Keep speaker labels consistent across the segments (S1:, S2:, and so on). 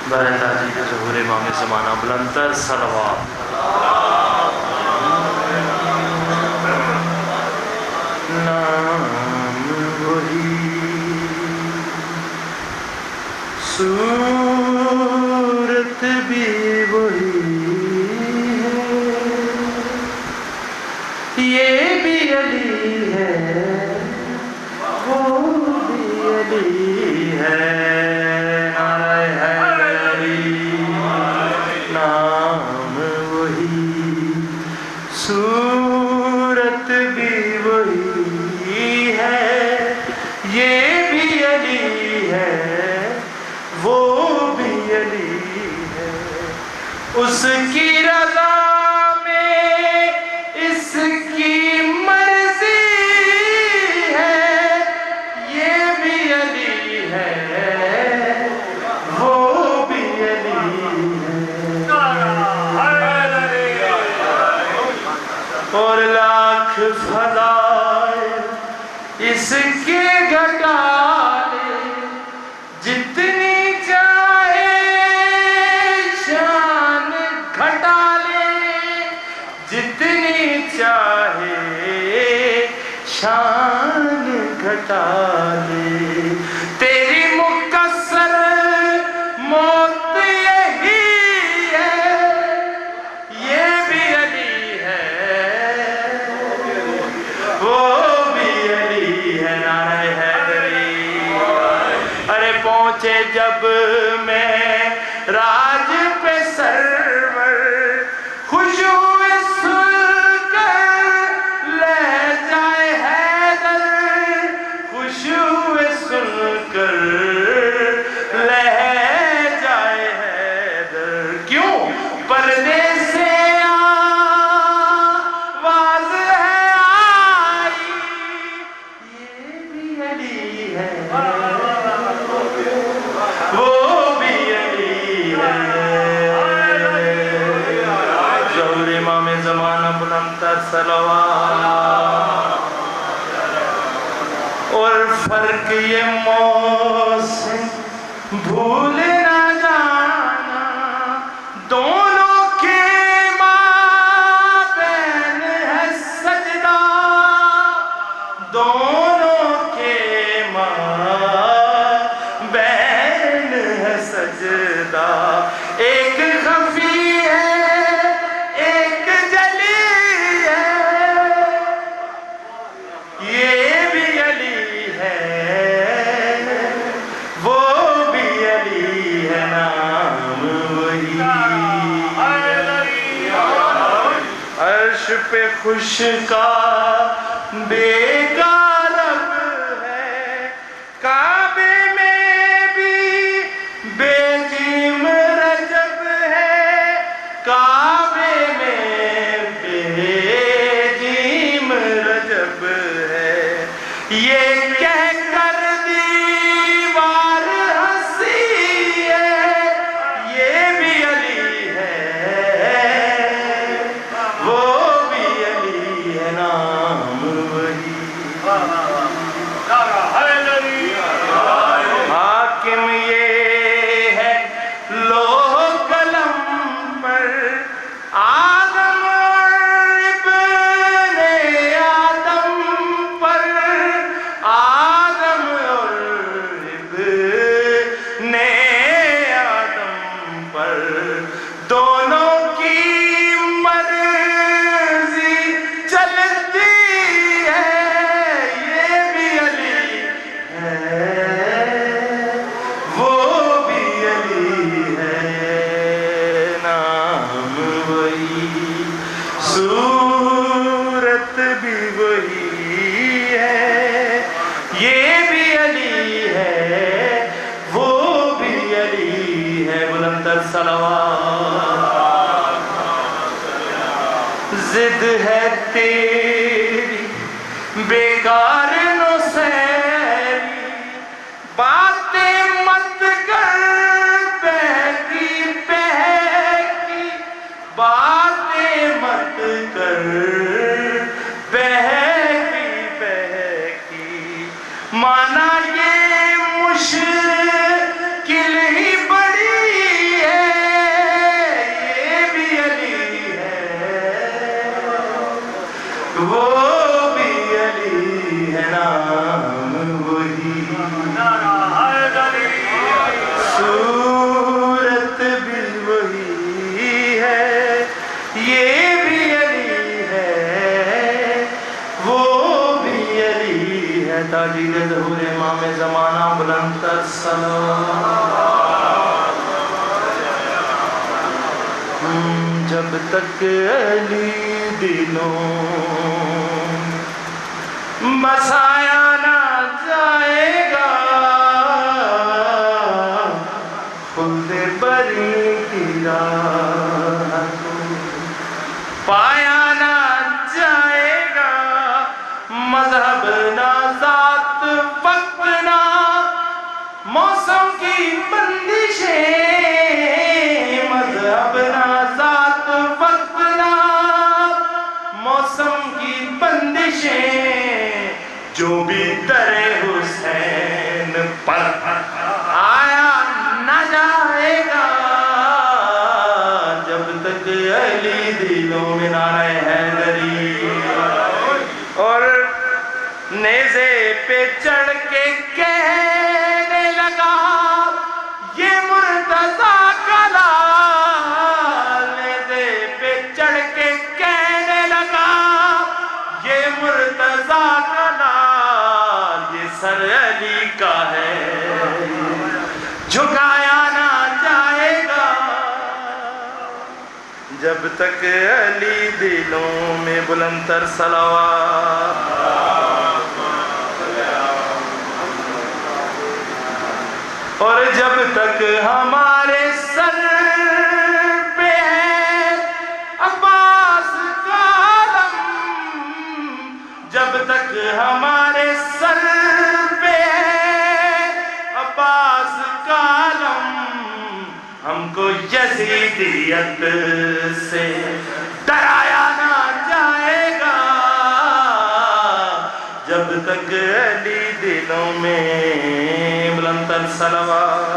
S1: برائے تحقیق ظہور امام زمانہ بلندتر صلوات نام وہی صورت بھی وہی ہے یہ بھی علی ہے وہ بھی علی ہے صورت بھی وہی ہے یہ بھی علی ہے وہ بھی علی ہے اس کی رضا میں اس کی مرضی ہے یہ بھی علی ہے وہ بھی علی ہے اور لاکھ فضائل اس کے گھٹالے جتنی چاہے شان گھٹالے جتنی چاہے شان گھٹالے تیری مقصر موت یہی ہے یہ بھی علی ہے وہ بھی علی ہے نعرہ حیدری ارے پہنچے جب میں راج پہ سرور خوشبو سن کر لے جائے حیدر خوشبو سن کر لے جائے حیدر کیوں پردے سے آواز ہے آئی یہ بھی علی ہے وہ بھی علی ہے ظہور امام زمانہ بلندتر صلوات اور فرق یہ موسم بھول نہ جانا دونوں کے مابین ہے سجدہ دونوں کے مابین ہے سجدہ ایک خفی ہے ایک جلی ہے یہ بھی علی ہے وہ بھی علی ہے نام وہی عرش پہ خوش کا بے غالب ہے کعبے میں بھی بے جیم رجب ہے کعبے میں بے جیم رجب ہے یہ کہہ کر دیوار ہنسی ہے یہ بھی علی ہے وہ بھی علی ہے نام وہی حاکم یہ ہے لوح قلم پر آدم اور ابن آدم پر آدم اور ابن آدم پر دونوں کی مرضی چلتی ہے یہ بھی علی ہے وہ بھی علی ہے نام وہی صورت بھی وہی ہے یہ بھی علی ہے وہ بھی علی ہے بلندتر صلوات ضد ہے تیری بیکار نصیری باتیں مت کر بہکی بہکی باتیں مت کر بہکی بہکی مانا یہ مشکل ہی بڑی नाम वही, सूरत भी वही है, ये भी अली है, वो भी अली है। ताजीर ज़हूर इमाम ज़माना बुलंद तर सलावत। जब तक अली दिलों बसाया ना जाएगा, खुद बरी की राह को पाया ना जाएगा, मजहब ना ज़ात वक्त ना मौसम की बंदिशें, मजहब ना ज़ात वक्त ना मौसम की बंदिशें, जो भी दरे हुसैन पर आया न जाएगा, जब तक अली दिलों में नारे हैदरी। और नेज़े पे चढ़ के कहने लगा ये मुर्तज़ा का लाल, नेज़े पे चढ़ के कहने लगा ये मुर्तज़ा का लाल, ये सर अली का है झुकाया ना जाएगा, जब तक अली दिलों में बुलंद तर सलावत। और जब तक हमारे सर पे है अब्बास का आलम, जब तक हमारे सर पे है अब्बास का आलम, हमको यजीदियत से डराया ना जाएगा, जब तक अली दिलों में बुलंद तर सलावत।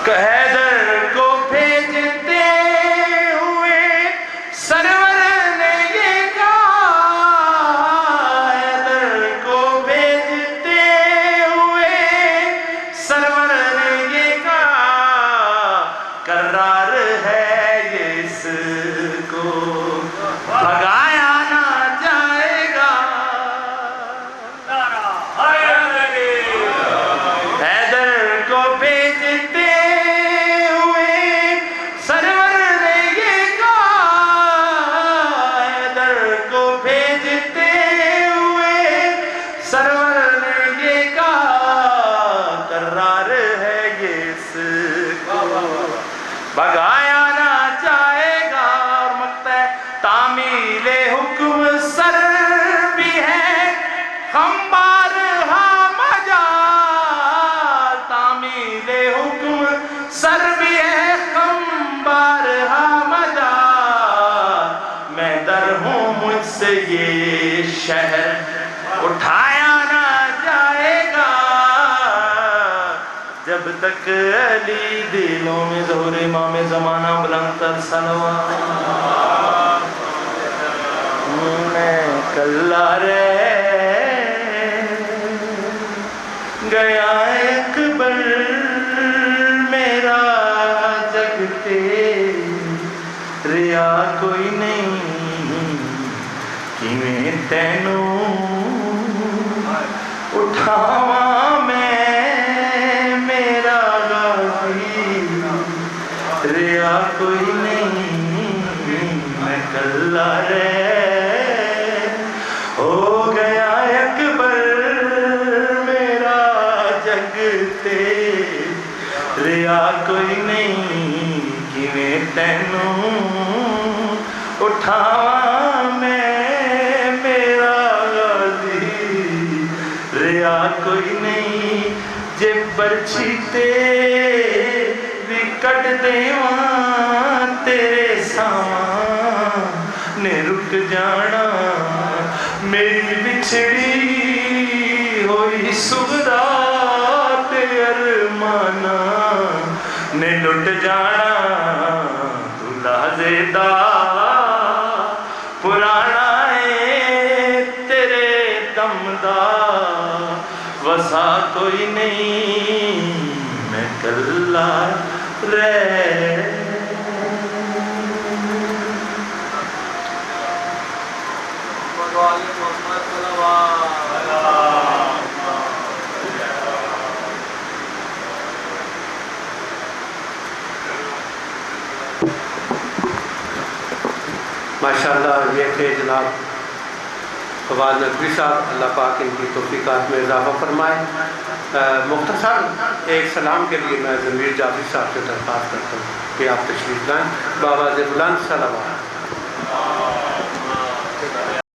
S1: हैदर को भेजते हुए सरवर ने ये कहा, हैदर को भेजते हुए सरवर ने ये कहा, करार है ये इसको भगाया ना जाएगा, हैदर को भेजते हुए सरवर ने ये कहा, हैदर को भेजते हुए सरवर ने ये कहा, करार है ये इसको भगाया ना जाएगा। और मक्ता तामीले हुक्म सर भी है हम बारहा मजाल, तामीले हुक्म सर भी है हम बारहा मजाल, मैं दर हूँ मुझसे ये शहर उठाया ना जाएगा, जब तक अली दिलों में ज़हूर इमाम ज़माना बुलंद तर सलावत। मैं कल्ला रे गया अकबर मेरा जगते, रिया कोई नहीं कि मैं तैनू उठावा मैं मेरा गाजी, रिया कोई नहीं मैं कल्ला रे हो गया अकबर मेरा जगते, रिया कोई नहीं कि मैं तैनू उठावा मैं मेरा गाजी, रिया कोई नहीं जे बरछी ते भी कट देवां तेरे सामने रुक जाना, मेरी बिछड़ी होई सुगदा ते अरमाना ने लुट जाना, तू लाज़ेदा पुराना है دا وسا کوئی نہیں میں کلا رہ
S2: ماشاءاللہ یہ تھے جناب فواد ندوی صاحب، اللہ پاک ان کی توفیقات میں اضافہ فرمائے۔ مختصر ایک سلام کے لیے میں ضمیر جعفری صاحب سے درخواست کرتا ہوں کہ آپ تشریف لائیں۔ بآواز بلند صلوات۔